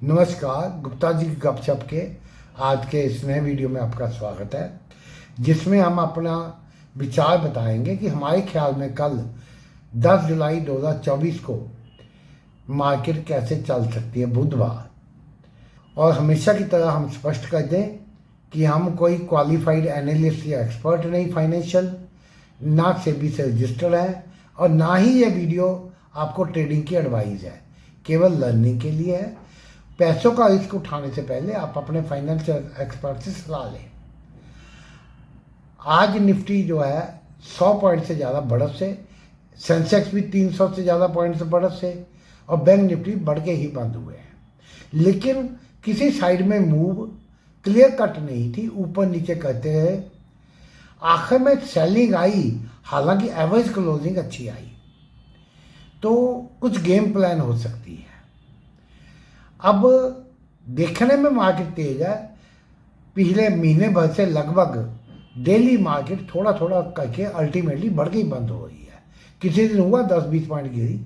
नमस्कार, गुप्ता जी की गपशप के आज के इस नए वीडियो में आपका स्वागत है, जिसमें हम अपना विचार बताएंगे कि हमारे ख्याल में कल 10 जुलाई 2024 को मार्केट कैसे चल सकती है, बुधवार। और हमेशा की तरह हम स्पष्ट कर दें कि हम कोई क्वालिफाइड एनालिस्ट या एक्सपर्ट नहीं फाइनेंशियल, ना सेबी से रजिस्टर्ड है और ना ही ये वीडियो आपको ट्रेडिंग की एडवाइस है, केवल लर्निंग के लिए है। पैसों का रिस्क उठाने से पहले आप अपने फाइनेंशियल एक्सपर्ट से सलाह लें। आज निफ्टी जो है 100 पॉइंट से ज़्यादा बढ़त से, सेंसेक्स भी 300 से ज़्यादा पॉइंट से बढ़त से और बैंक निफ्टी बढ़ के ही बंद हुए हैं। लेकिन किसी साइड में मूव क्लियर कट नहीं थी, ऊपर नीचे करते रहे। आखिर में सेलिंग आई, हालांकि एवरेज क्लोजिंग अच्छी आई, तो कुछ गेम प्लान हो सकती है। अब देखने में मार्केट तेज है। पिछले महीने भर से लगभग डेली मार्केट थोड़ा थोड़ा करके अल्टीमेटली बढ़ के ही बंद हो रही है। किसी दिन हुआ 10-20 पॉइंट गिरी,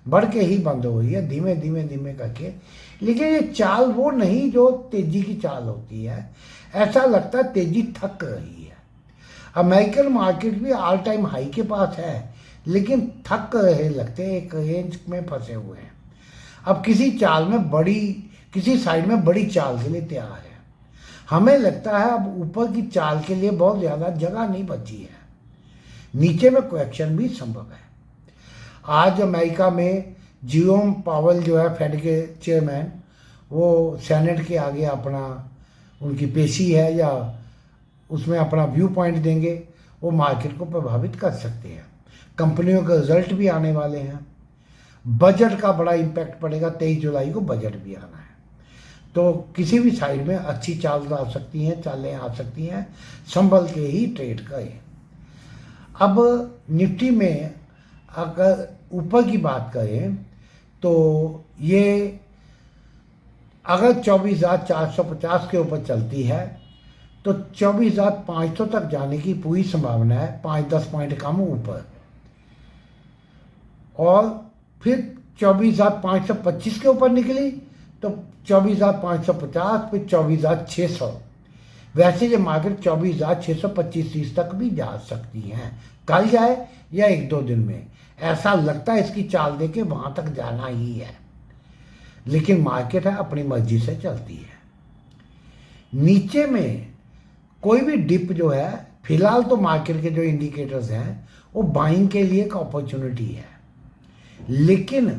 बढ़ के ही बंद हो रही है धीमे धीमे धीमे करके। लेकिन ये चाल वो नहीं जो तेजी की चाल होती है। ऐसा लगता है तेजी थक रही है। अमेरिकन मार्केट भी ऑल टाइम हाई के पास है, लेकिन थक रहे लगते हैं, एक रेंज में फंसे हुए हैं। अब किसी साइड में बड़ी चाल के लिए तैयार है। हमें लगता है अब ऊपर की चाल के लिए बहुत ज़्यादा जगह नहीं बची है, नीचे में करेक्शन भी संभव है। आज अमेरिका में जियोम पावल जो है फेड के चेयरमैन, वो सेनेट के आगे उनकी पेशी है या उसमें अपना व्यू पॉइंट देंगे। वो मार्केट को प्रभावित कर सकते हैं। कंपनियों के रिजल्ट भी आने वाले हैं, बजट का बड़ा इम्पैक्ट पड़ेगा। 23 जुलाई को बजट भी आना है, तो किसी भी साइड में अच्छी चालें आ सकती हैं। संभल के ही ट्रेड करें। अब निफ्टी में अगर ऊपर की बात करें तो ये अगर 24,450 के ऊपर चलती है तो 24,500 तक जाने की पूरी संभावना है, 5-10 पॉइंट कम ऊपर। और फिर 24,525 के ऊपर निकली तो 24,550, फिर 24,600। वैसे ये मार्केट 24,625 तक भी जा सकती हैं, कल जाए या 1-2 दिन में। ऐसा लगता है इसकी चाल देके वहां तक जाना ही है, लेकिन मार्केट है अपनी मर्जी से चलती है। नीचे में कोई भी डिप जो है, फिलहाल तो मार्केट के जो इंडिकेटर्स हैं वो बाइंग के लिए एक अपॉर्चुनिटी है। लेकिन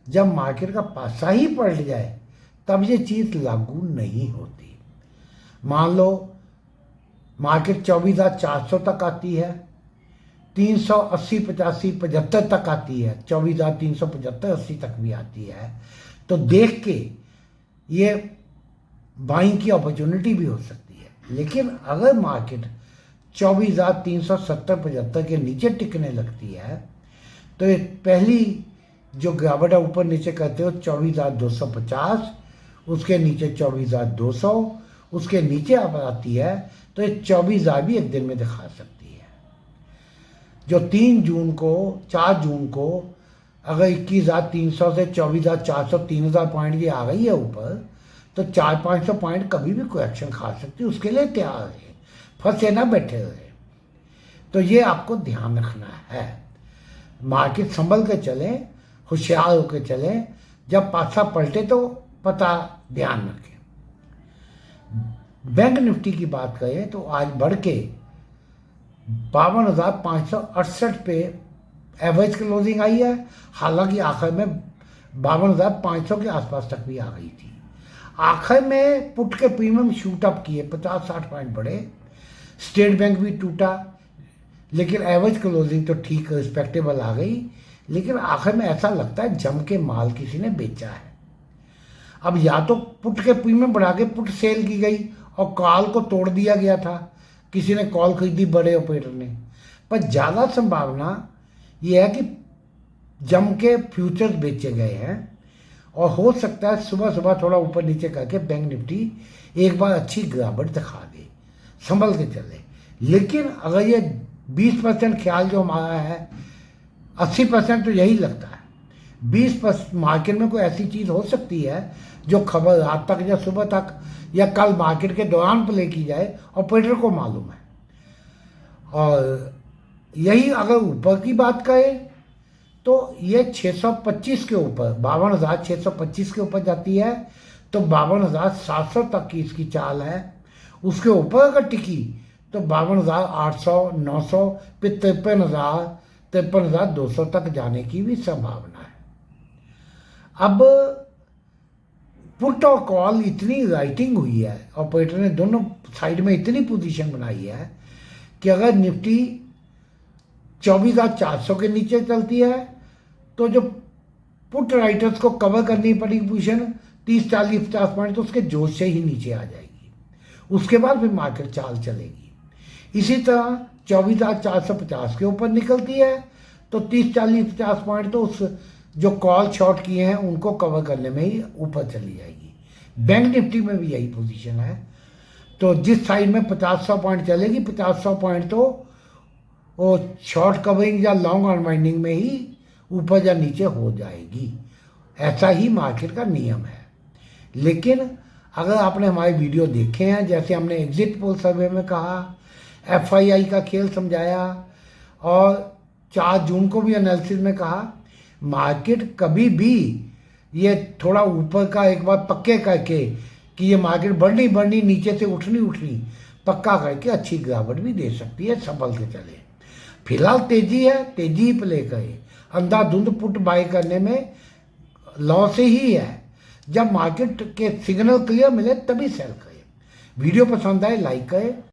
जब मार्केट का पासा ही पलट जाए तब ये चीज़ लागू नहीं होती। मान लो मार्केट 24,400 तक आती है, 380, 85, 75 तक आती है, 24,375, 80 तक भी आती है, तो देख के ये बाइंग की अपॉर्चुनिटी भी हो सकती है। लेकिन अगर मार्केट 24,370, 75 के नीचे टिकने लगती है तो ये पहली जो गिरावट है ऊपर नीचे करते हो 24,250, उसके नीचे 24,200, उसके नीचे अब आती है तो ये 24,000 भी एक दिन में दिखा सकती है। जो 4 जून को अगर 21,300 से 24,400, 3,000 पॉइंट की आ गई है ऊपर, तो 400-500 पॉइंट कभी भी करेक्शन खा सकती है। उसके लिए तैयार है, फंसे ना बैठे रहे। तो ये आपको ध्यान रखना है। मार्केट संभल के चले, होशियार होकर चले। जब पासा पलटे तो पता ध्यान रखें। बैंक निफ्टी की बात करें तो आज बढ़ के 52,568 पे एवरेज क्लोजिंग आई है। हालांकि आखिर में 52,500 के आसपास तक भी आ गई थी। आखिर में पुट के प्रीमियम शूट अप किए, 50-60 पॉइंट बढ़े। स्टेट बैंक भी टूटा, लेकिन एवरेज क्लोजिंग तो ठीक रिस्पेक्टेबल आ गई। लेकिन आखिर में ऐसा लगता है जम के माल किसी ने बेचा है। अब या तो पुट के प्रीमियम बढ़ा के पुट सेल की गई और कॉल को तोड़ दिया गया था, किसी ने कॉल खरीदी बड़े ऑपरेटर ने। पर ज़्यादा संभावना यह है कि जम के फ्यूचर्स बेचे गए हैं और हो सकता है सुबह सुबह थोड़ा ऊपर नीचे करके बैंक निफ्टी एक बार अच्छी गिरावट दिखा दे। संभल के चले। लेकिन अगर ये 20% ख्याल जो हमारा है, 80% तो यही लगता है 20% मार्केट में कोई ऐसी चीज़ हो सकती है जो खबर रात तक या सुबह तक या कल मार्केट के दौरान प्ले की जाए, ऑपरेटर को मालूम है। और यही अगर ऊपर की बात करें तो ये 625 के ऊपर 52,625 के ऊपर जाती है तो 52,700 तक की इसकी चाल है। उसके ऊपर अगर टिकी तो 52,800, 900, फिर 53,200 तक जाने की भी संभावना है। अब पुट और कॉल इतनी राइटिंग हुई है, ऑपरेटर ने दोनों साइड में इतनी पोजीशन बनाई है कि अगर निफ्टी 24,400 के नीचे चलती है तो जो पुट राइटर्स को कवर करनी पड़ेगी पोजीशन 30, 40, 50 पॉइंट, तो उसके जोश से ही नीचे आ जाएगी। उसके बाद फिर मार्केट चाल चलेगी। इसी तरह 24,450 के ऊपर निकलती है तो 30, 40, 50 पॉइंट तो उस जो कॉल शॉर्ट किए हैं उनको कवर करने में ही ऊपर चली जाएगी। बैंक निफ्टी में भी यही पोजीशन है। तो जिस साइड में 50-100 पॉइंट चलेगी, 50-100 पॉइंट तो वो शॉर्ट कवरिंग या लॉन्ग अनवाइंडिंग में ही ऊपर या नीचे हो जाएगी। ऐसा ही मार्केट का नियम है। लेकिन अगर आपने हमारे वीडियो देखे हैं, जैसे हमने एग्जिट पोल सर्वे में कहा, FII का खेल समझाया और 4 जून को भी एनालिसिस में कहा, मार्केट कभी भी ये थोड़ा ऊपर का एक बार पक्के करके कि ये मार्केट बढ़नी नीचे से उठनी पक्का करके अच्छी गिरावट भी दे सकती है, संभल के चले। फिलहाल तेजी है, तेजी ही प्ले करे। अंधाधुंध पुट बाय करने में लॉस ही है। जब मार्केट के सिग्नल क्लियर मिले तभी सेल करें। वीडियो पसंद आए लाइक करें।